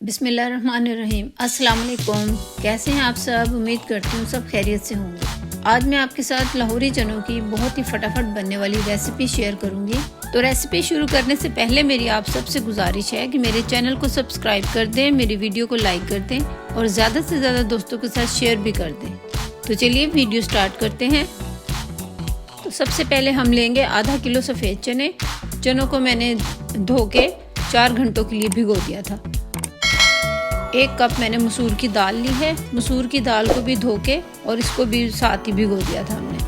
बिस्मिल्लाहिर्रहमानिर्रहीम। अस्सलाम वालेकुम। कैसे हैं आप सब? उम्मीद करती हूँ सब खैरियत से होंगे। आज मैं आपके साथ लाहौरी चनों की बहुत ही फटाफट बनने वाली रेसिपी शेयर करूंगी। तो रेसिपी शुरू करने से पहले मेरी आप सबसे गुजारिश है कि मेरे चैनल को सब्सक्राइब कर दें, मेरी वीडियो को लाइक कर दें और ज़्यादा से ज़्यादा दोस्तों के साथ शेयर भी कर दें। तो चलिए वीडियो स्टार्ट करते हैं। तो सबसे पहले हम लेंगे आधा किलो सफ़ेद चने। चनों को मैंने धो के 4 घंटों के लिए भिगो दिया था। 1 कप मैंने मसूर की दाल ली है। मसूर की दाल को भी धो के और इसको भी साथ ही भिगो दिया था हमने।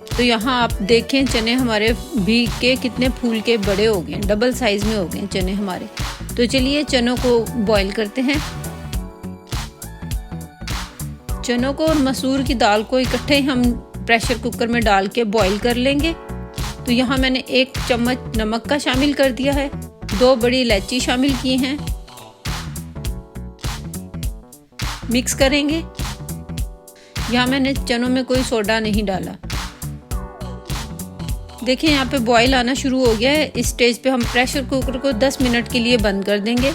तो यहाँ आप देखें चने हमारे भीग के कितने फूल के बड़े हो गए, डबल साइज में हो गए चने हमारे। तो चलिए चनों को बॉईल करते हैं। चनों को और मसूर की दाल को इकट्ठे हम प्रेशर कुकर में डाल के बॉईल कर लेंगे। तो यहाँ मैंने 1 चम्मच नमक का शामिल कर दिया है, 2 बड़ी इलायची शामिल की हैं। मिक्स करेंगे। यहाँ मैंने चनों में कोई सोडा नहीं डाला। देखिए यहाँ पे बॉईल आना शुरू हो गया है। इस स्टेज पे हम प्रेशर कुकर को 10 मिनट के लिए बंद कर देंगे।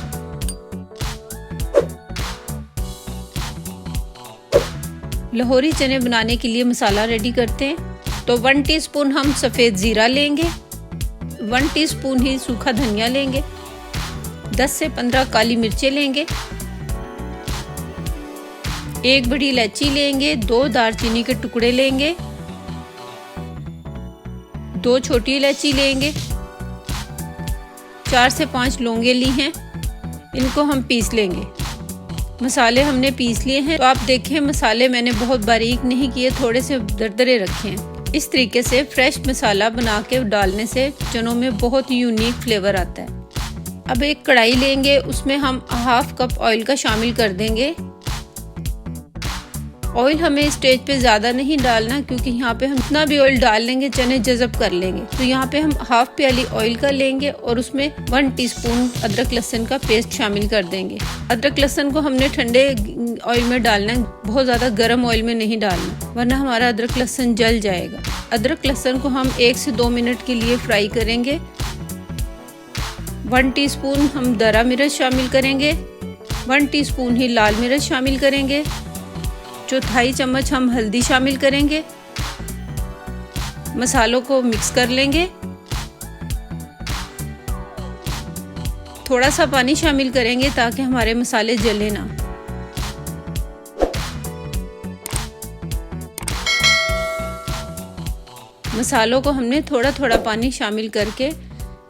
लाहौरी चने बनाने के लिए मसाला रेडी करते हैं। तो 1 टीस्पून हम सफ़ेद ज़ीरा लेंगे, 1 टीस्पून ही सूखा धनिया लेंगे, 10 से 15 काली मिर्चें लेंगे, 1 बड़ी इलायची लेंगे, 2 दालचीनी के टुकड़े लेंगे, 2 छोटी इलायची लेंगे, 4 से 5 लौंगे ली हैं। इनको हम पीस लेंगे। मसाले हमने पीस लिए हैं। तो आप देखें मसाले मैंने बहुत बारीक नहीं किए, थोड़े से दरदरे रखे हैं। इस तरीके से फ्रेश मसाला बना के डालने से चनों में बहुत ही यूनिक फ्लेवर आता है। अब एक कढ़ाई लेंगे, उसमें हम 1/2 कप ऑयल का शामिल कर देंगे। ऑयल हमें इस स्टेज पे ज़्यादा नहीं डालना, क्योंकि यहाँ पे हम जितना भी ऑयल डाल लेंगे चने जज़ब कर लेंगे। तो यहाँ पे हम 1/2 प्याली ऑयल का लेंगे और उसमें 1 टीस्पून अदरक लहसुन का पेस्ट शामिल कर देंगे। अदरक लहसुन को हमने ठंडे ऑयल में डालना है, बहुत ज़्यादा गर्म ऑयल में नहीं डालना, वरना हमारा अदरक लहसुन जल जाएगा। अदरक लहसुन को हम 1 से 2 मिनट के लिए फ्राई करेंगे। 1 टीस्पून हम दरा मिर्च शामिल करेंगे, 1 टीस्पून ही लाल मिर्च शामिल करेंगे, 1/4 चम्मच हम हल्दी शामिल करेंगे। मसालों को मिक्स कर लेंगे। थोड़ा सा पानी शामिल करेंगे ताकि हमारे मसाले जले ना। मसालों को हमने थोड़ा थोड़ा पानी शामिल करके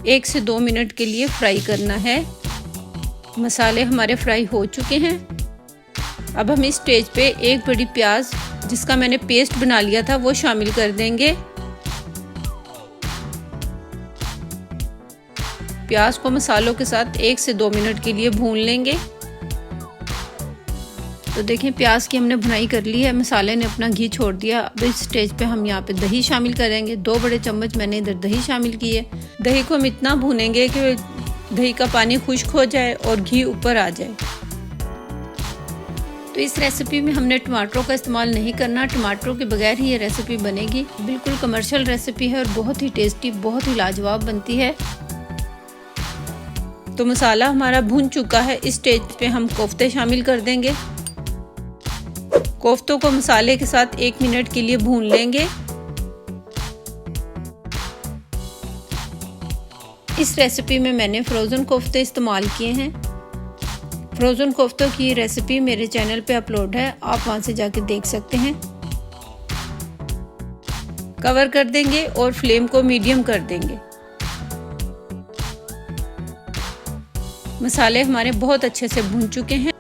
1 से 2 मिनट के लिए फ्राई करना है। मसाले हमारे फ्राई हो चुके हैं। अब हम इस स्टेज पे 1 बड़ी प्याज जिसका मैंने पेस्ट बना लिया था वो शामिल कर देंगे। प्याज को मसालों के साथ 1 से 2 मिनट के लिए भून लेंगे। तो देखें प्याज की हमने भुनाई कर ली है, मसाले ने अपना घी छोड़ दिया। अब इस स्टेज पे हम यहाँ पे दही शामिल करेंगे। 2 बड़े चम्मच मैंने इधर दही शामिल की है। दही को हम इतना भूनेंगे कि दही का पानी खुश्क हो जाए और घी ऊपर आ जाए। तो इस रेसिपी में हमने टमाटरों का इस्तेमाल नहीं करना, टमाटरों के बगैर ही ये रेसिपी बनेगी। बिल्कुल कमर्शियल रेसिपी है और बहुत ही टेस्टी, बहुत ही लाजवाब बनती है। तो मसाला हमारा भून चुका है। इस स्टेज पे हम कोफ्ते शामिल कर देंगे। कोफ्तों को मसाले के साथ 1 मिनट के लिए भून लेंगे। इस रेसिपी में मैंने फ्रोज़न कोफ्ते इस्तेमाल किए हैं। फ्रोज़न कोफ्तों की रेसिपी मेरे चैनल पे अपलोड है, आप वहां से जाके देख सकते हैं। कवर कर देंगे और फ्लेम को मीडियम कर देंगे। मसाले हमारे बहुत अच्छे से भून चुके हैं।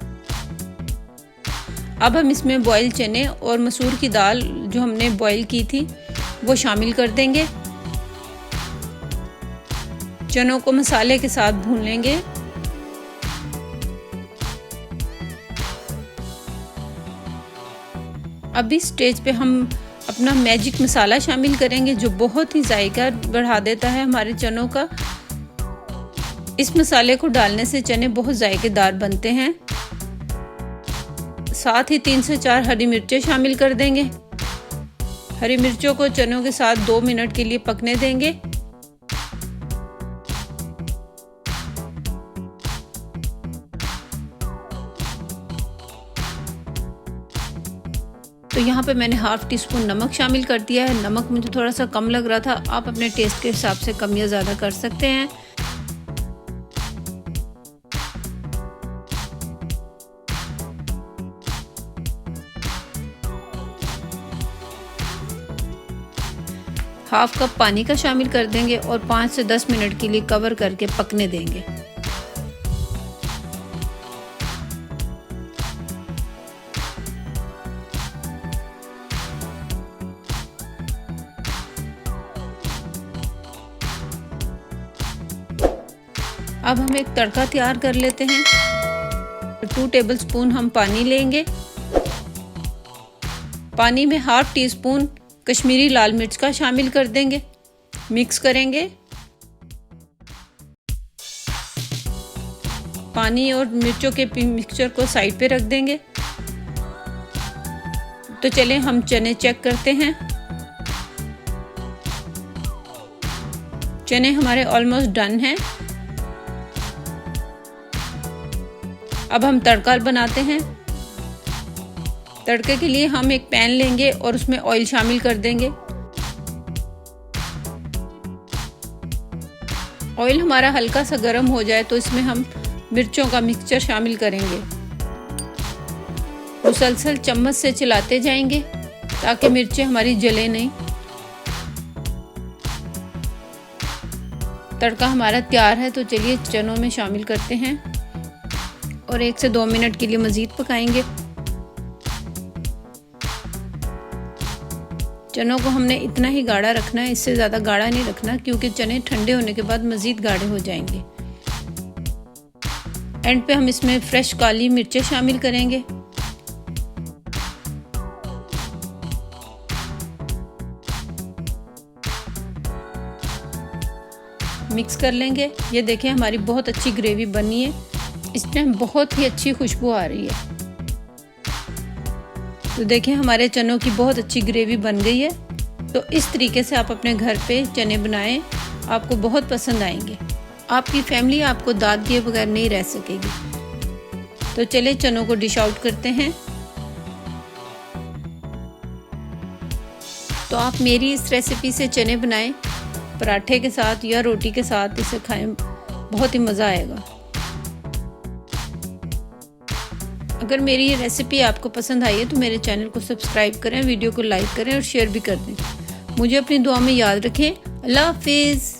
अब हम इसमें बॉयल चने और मसूर की दाल जो हमने बॉयल की थी वो शामिल कर देंगे। चनों को मसाले के साथ भून लेंगे। अब इस स्टेज पे हम अपना मैजिक मसाला शामिल करेंगे जो बहुत ही जायका बढ़ा देता है हमारे चनों का। इस मसाले को डालने से चने बहुत जायकेदार बनते हैं। साथ ही 3 से 4 हरी मिर्चें शामिल कर देंगे। हरी मिर्चों को चनों के साथ 2 मिनट के लिए पकने देंगे। तो यहाँ पे मैंने हाफ टी स्पून नमक शामिल कर दिया है। नमक मुझे थोड़ा सा कम लग रहा था, आप अपने टेस्ट के हिसाब से कम या ज़्यादा कर सकते हैं। हाफ कप पानी का शामिल कर देंगे और 5 से 10 मिनट के लिए कवर करके पकने देंगे। अब हम एक तड़का तैयार कर लेते हैं। 2 टेबलस्पून हम पानी लेंगे। पानी में हाफ टी स्पून कश्मीरी लाल मिर्च का शामिल कर देंगे, मिक्स करेंगे। पानी और मिर्चों के मिक्सचर को साइड पे रख देंगे। तो चलें हम चने चेक करते हैं। चने हमारे ऑलमोस्ट डन हैं। अब हम तड़का बनाते हैं। तड़के के लिए हम एक पैन लेंगे और उसमें ऑयल शामिल कर देंगे। ऑयल हमारा हल्का सा गर्म हो जाए तो इसमें हम मिर्चों का मिक्सचर शामिल करेंगे। मुसलसल चम्मच से चलाते जाएंगे ताकि मिर्चें हमारी जले नहीं। तड़का हमारा तैयार है, तो चलिए चनों में शामिल करते हैं और 1 से 2 मिनट के लिए मज़ीद पकाएंगे। चनों को हमने इतना ही गाढ़ा रखना है, इससे ज़्यादा गाढ़ा नहीं रखना, क्योंकि चने ठंडे होने के बाद मज़ीद गाढ़े हो जाएंगे। एंड पे हम इसमें फ्रेश काली मिर्चें शामिल करेंगे। मिक्स कर लेंगे। ये देखें हमारी बहुत अच्छी ग्रेवी बनी है, इसमें बहुत ही अच्छी खुशबू आ रही है। तो देखें हमारे चनों की बहुत अच्छी ग्रेवी बन गई है। तो इस तरीके से आप अपने घर पे चने बनाएं, आपको बहुत पसंद आएंगे। आपकी फैमिली आपको दाद दिए बगैर नहीं रह सकेगी। तो चले चनों को डिश आउट करते हैं। तो आप मेरी इस रेसिपी से चने बनाएं, पराठे के साथ या रोटी के साथ इसे खाएं, बहुत ही मज़ा आएगा। अगर मेरी ये रेसिपी आपको पसंद आई है तो मेरे चैनल को सब्सक्राइब करें, वीडियो को लाइक करें और शेयर भी कर दें। मुझे अपनी दुआ में याद रखें। अल्लाह हाफिज़।